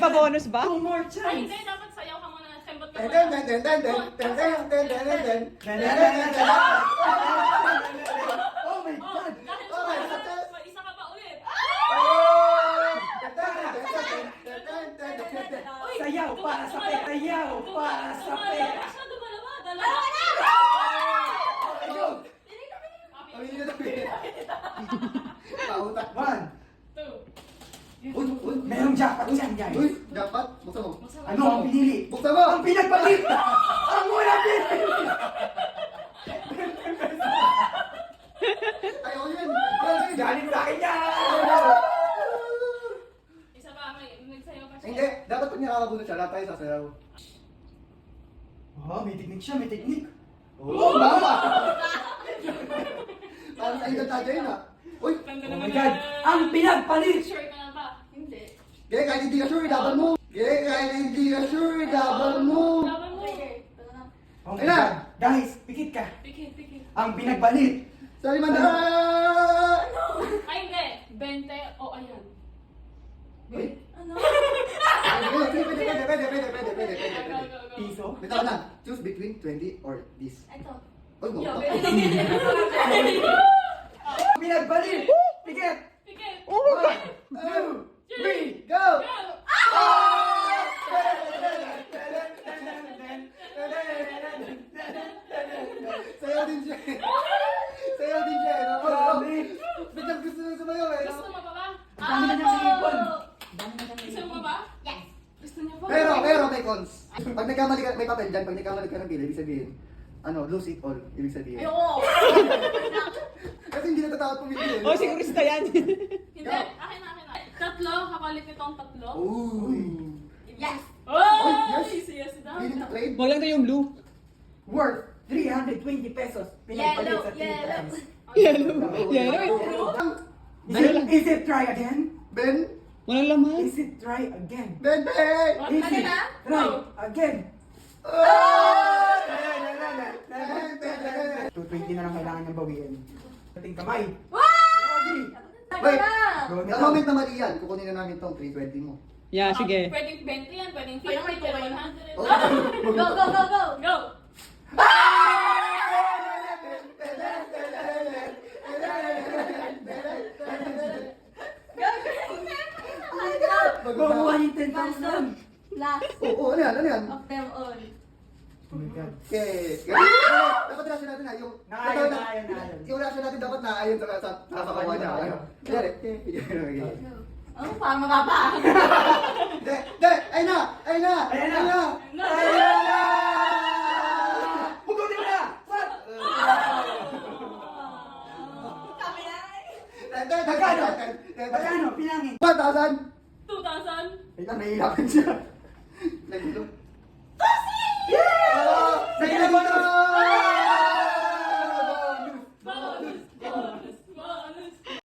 Magpa-bonus ba? 2 more Ay, chance. hindi. Dapat sayaw ka muna. Sembot ka Ten, muna. ten, ten, ten, ten, ten, ten, ten, ten, ten, ten. Oh my Oh, God! dahil Oh my sa God. may isa ka pa ulit. Uy, Sayaw para sa pera! Sayaw para sa pera! Siya dumalawa. Dalawa. Aminin na tabi. Pautak. 1. 2. Uy, uy, Merong jackpot dyan, guys. uy, dapat. Buksan mo. Ano ang pinili? Buksan mo. Ang pinagpalit! Ang wala pinili! Ayaw yun. Galing sa akin yan! Isa pa. May sayaw pa siya. Hindi, dapat pag nakakabunod siya, lahat tayo sasayaw. Oh, may technique siya, may technique. Oo, mama! Parang tayo nagtadya yun ah. Uy, Ganda Oh naman my God! Ang pinagpalit! Sure ka na ba? Hindi. gaya kahit hindi ka sure, laban mo. Gaya kahit hindi ka sure, laban mo. Laban mo. Oh my Ayun na. God! Guys, pikit ka! Pikit, pikit. Ang pinagpalit! Sorry, Manda! Ay, hindi. 20 o ayan. Uy, Ano? pwede. Go, go, go. Piso? Bitaw na, choose between 20 or this. Ito. Uy, mo. Yo, Ang pinagpalit! Pikit! Pikit. Oh my God! 1, 2, 3, go! Sayaw din siya. Sayaw din siya. Grabe! Biglang gusto na sumayaw eh. Gusto mo pa ba? Dami na niyang ipon. Gusto mo ba? Yes. Gusto niya pa? Pero may cons. Pag nagkamali ka, may papel dyan, pag nagkamali ka ng bill, ibig sabihin, lose it all, ibig sabihin. Ayoko. Kasi hindi natatakot pumili. Oh, siguro gusto yan. Hindi. Akin na. Tatlo. Kapalit nito ang tatlo. Uy. Yes. Oh, Oh, yes. yes daw. Hindi na trade. Wag lang to yung blue. Worth 320 pesos. Pinagpalit sa 3 times. Yellow. Is it try again? Ben, Walang laman. Is it try again? Ben! Is it na? try Go. again? Oh! 220 na lang kailangan niyang bawiin. Ating kamay. Wait, Go sa na moment na mali yan, kukunin na namin tong 320 mo. Yeah, sige. Pwedeng 20 yan. Pwedeng 50. Pwedeng Pwedeng 100. Oh. Go. Makukuha yung 10,000. Last Oo, ano yan? Ano yan? of them all. Oh my God. Okay. Dapat reaction natin ha, yung... Naayon. Yung reaction natin dapat naayon sa kasawa niya. Ano? Kunyari, okay. Oh, parang mababa. Hindi! Ayun na! Ayun na! Ayun na! Ayun na! Ayun na! Pugutin mo na! Sat! Kami na. Magkano? Pinangin. 1,000! 2,000. Wait lang, nahihirapan siya. Nagulong.